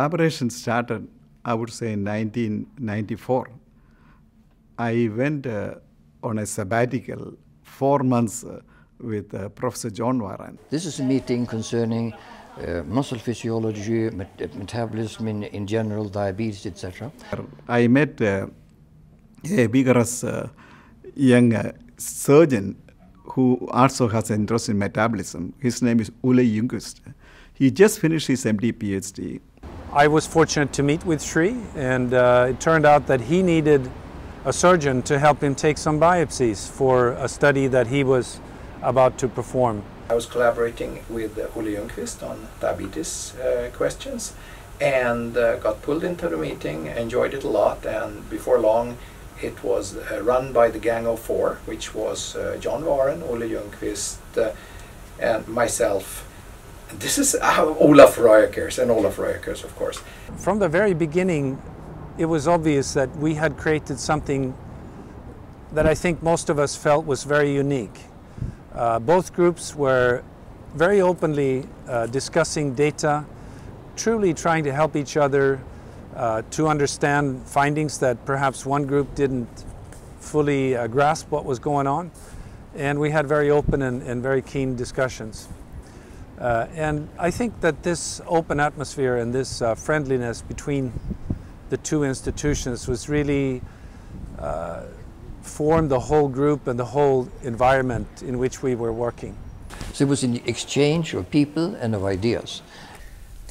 collaboration started, I would say, in 1994. I went on a sabbatical 4 months with Professor John Warren. This is a meeting concerning muscle physiology, metabolism in general, diabetes, etc. I met a vigorous young surgeon who also has an interest in metabolism. His name is Ole Ljungqvist. He just finished his MD PhD. I was fortunate to meet with Shri, and it turned out that he needed a surgeon to help him take some biopsies for a study that he was about to perform. I was collaborating with Ole Ljungqvist on diabetes questions, and got pulled into the meeting, enjoyed it a lot, and before long it was run by the Gang of Four, which was John Warren, Ole Ljungqvist, and myself. This is Olaf Röjekers, and Olaf Röjekers, of course. From the very beginning, it was obvious that we had created something that I think most of us felt was very unique. Both groups were very openly discussing data, truly trying to help each other to understand findings that perhaps one group didn't fully grasp what was going on. And we had very open and very keen discussions. And I think that this open atmosphere and this friendliness between the two institutions was really formed the whole group and the whole environment in which we were working. So it was an exchange of people and of ideas.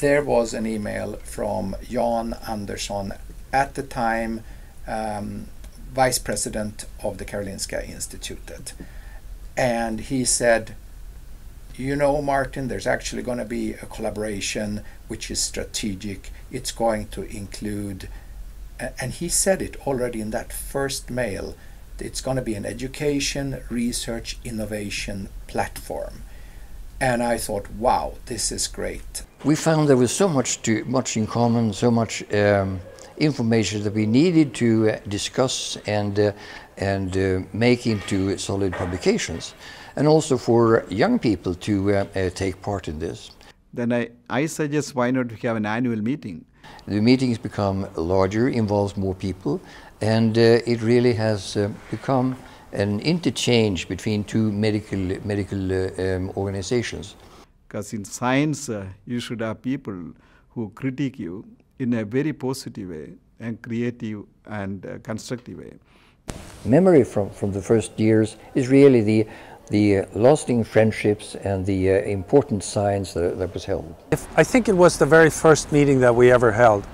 There was an email from Jan Andersson, at the time vice president of the Karolinska Institutet. And he said, you know, Martin, there's actually going to be a collaboration which is strategic. It's going to include, and he said it already in that first mail, it's going to be an education, research, innovation platform. And I thought, wow, this is great. We found there was so much in common, so much information that we needed to discuss and make into solid publications, and also for young people to take part in this. Then I suggest, why not have an annual meeting? The meetings become larger, involves more people, and it really has become an interchange between two medical organizations. Because in science, you should have people who critique you in a very positive way and creative and constructive way. Memory from the first years is really the lasting friendships and the important science that was held. I think it was the very first meeting that we ever held.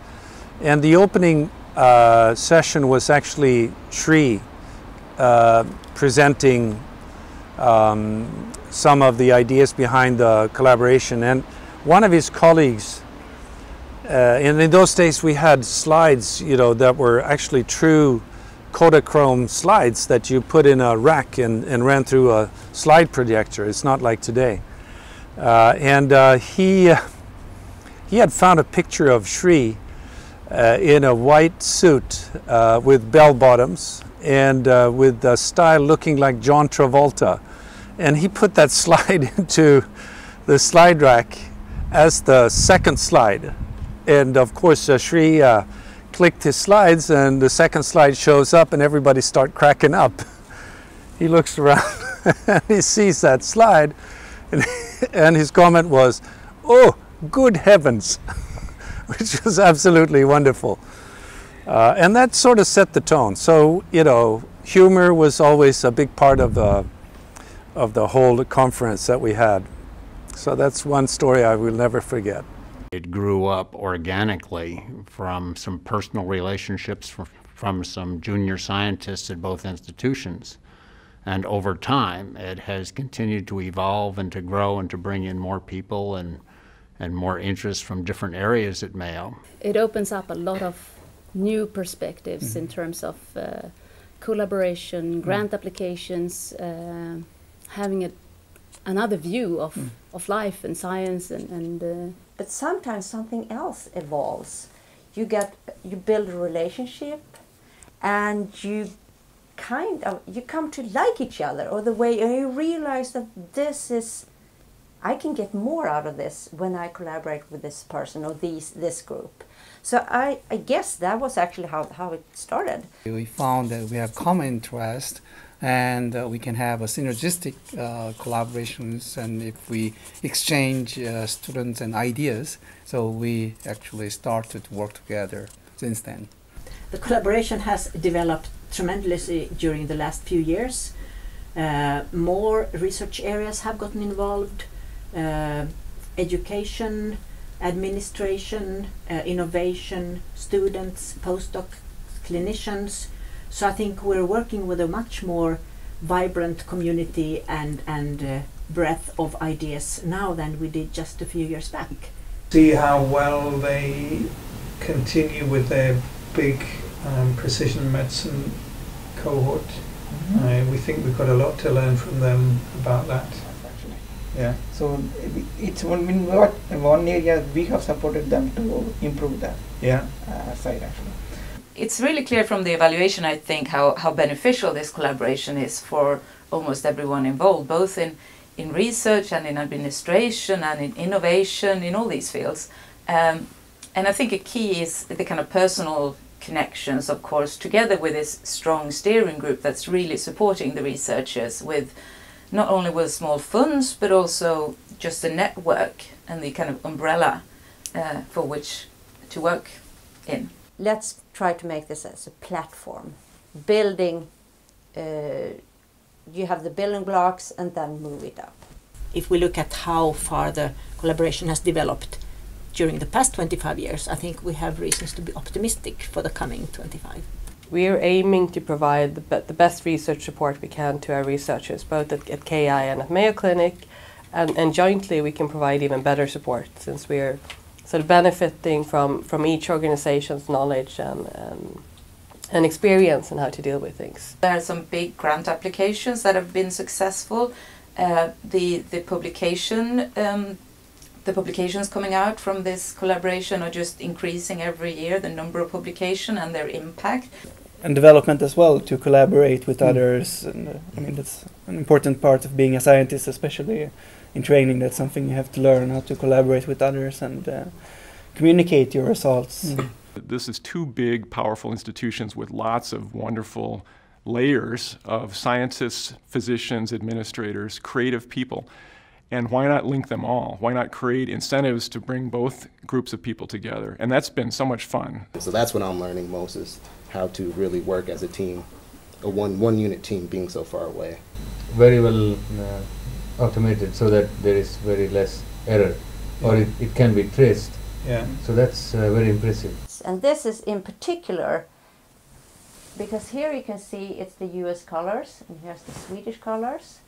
And the opening session was actually Shri presenting some of the ideas behind the collaboration. And one of his colleagues, and in those days we had slides, you know, that were actually true Kodachrome slides that you put in a rack and ran through a slide projector. It's not like today. He had found a picture of Shri in a white suit with bell bottoms and with a style looking like John Travolta. And he put that slide into the slide rack as the second slide. And of course, Shri clicked his slides, and the second slide shows up and everybody start cracking up. He looks around and he sees that slide, and his comment was, "Oh, good heavens," which was absolutely wonderful. And that sort of set the tone. So, you know, humor was always a big part of the whole conference that we had. So that's one story I will never forget. It grew up organically from some personal relationships from some junior scientists at both institutions. And over time, it has continued to evolve and to grow and to bring in more people and more interest from different areas at Mayo. It opens up a lot of new perspectives in terms of collaboration, grant applications, having another view of life and science and But sometimes something else evolves. You build a relationship, and you come to like each other, or the way you realize that this is I can get more out of this when I collaborate with this person or this group. So I guess that was actually how it started. We found that we have common interest, and we can have a synergistic collaborations, and if we exchange students and ideas, so we actually started to work together since then. The collaboration has developed tremendously during the last few years. More research areas have gotten involved, education, administration, innovation, students, postdoc, clinicians. So I think we're working with a much more vibrant community and breadth of ideas now than we did just a few years back. See how well they continue with their big precision medicine cohort. We think we've got a lot to learn from them about that. Yeah. So it's one area we have supported them to improve that side actually. It's really clear from the evaluation, I think, how beneficial this collaboration is for almost everyone involved, both in research and in administration and in innovation, in all these fields. And I think a key is the kind of personal connections, of course, together with this strong steering group that's really supporting the researchers with not only with small funds, but also just a network and the kind of umbrella for which to work in. Let's try to make this as a platform. Building, you have the building blocks and then move it up. If we look at how far the collaboration has developed during the past 25 years, I think we have reasons to be optimistic for the coming 25. We are aiming to provide the best research support we can to our researchers, both at KI and at Mayo Clinic, and jointly we can provide even better support, since we are sort of benefiting from each organization's knowledge and experience in how to deal with things. There are some big grant applications that have been successful. The publications coming out from this collaboration are just increasing every year, the number of publications and their impact. And development as well, to collaborate with others. And I mean, that's an important part of being a scientist, especially in training. That's something you have to learn, how to collaborate with others and communicate your results. This is two big, powerful institutions with lots of wonderful layers of scientists, physicians, administrators, creative people. And why not link them all? Why not create incentives to bring both groups of people together? And that's been so much fun. So that's what I'm learning most, is how to really work as a team, a one unit team being so far away. Very well automated, so that there is very less error, or it can be traced. Yeah. So that's very impressive. And this is in particular because here you can see it's the US colors, and here's the Swedish colors,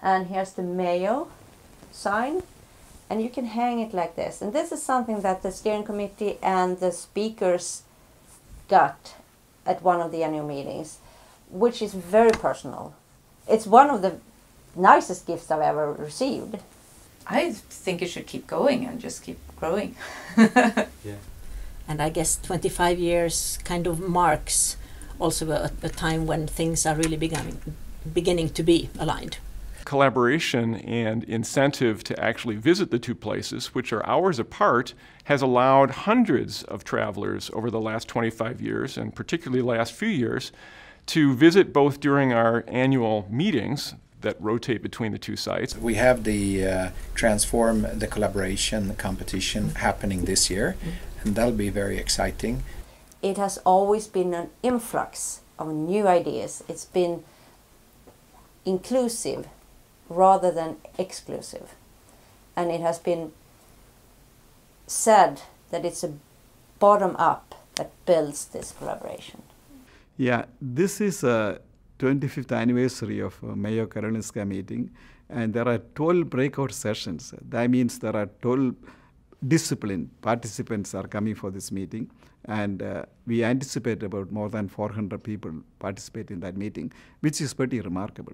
and here's the Mayo sign, and you can hang it like this. And this is something that the steering committee and the speakers got at one of the annual meetings, which is very personal. It's one of the nicest gifts I've ever received. I think it should keep going and just keep growing. And I guess 25 years kind of marks also a time when things are really beginning to be aligned. Collaboration and incentive to actually visit the two places, which are hours apart, has allowed hundreds of travelers over the last 25 years, and particularly the last few years, to visit both during our annual meetings that rotate between the two sites. We have the Transform the Collaboration competition happening this year, and that'll be very exciting. It has always been an influx of new ideas. It's been inclusive rather than exclusive. And it has been said that it's a bottom-up that builds this collaboration. Yeah, this is a 25th anniversary of Mayo Karolinska meeting, and there are 12 breakout sessions. That means there are 12 discipline participants are coming for this meeting, and we anticipate about more than 400 people participate in that meeting, which is pretty remarkable.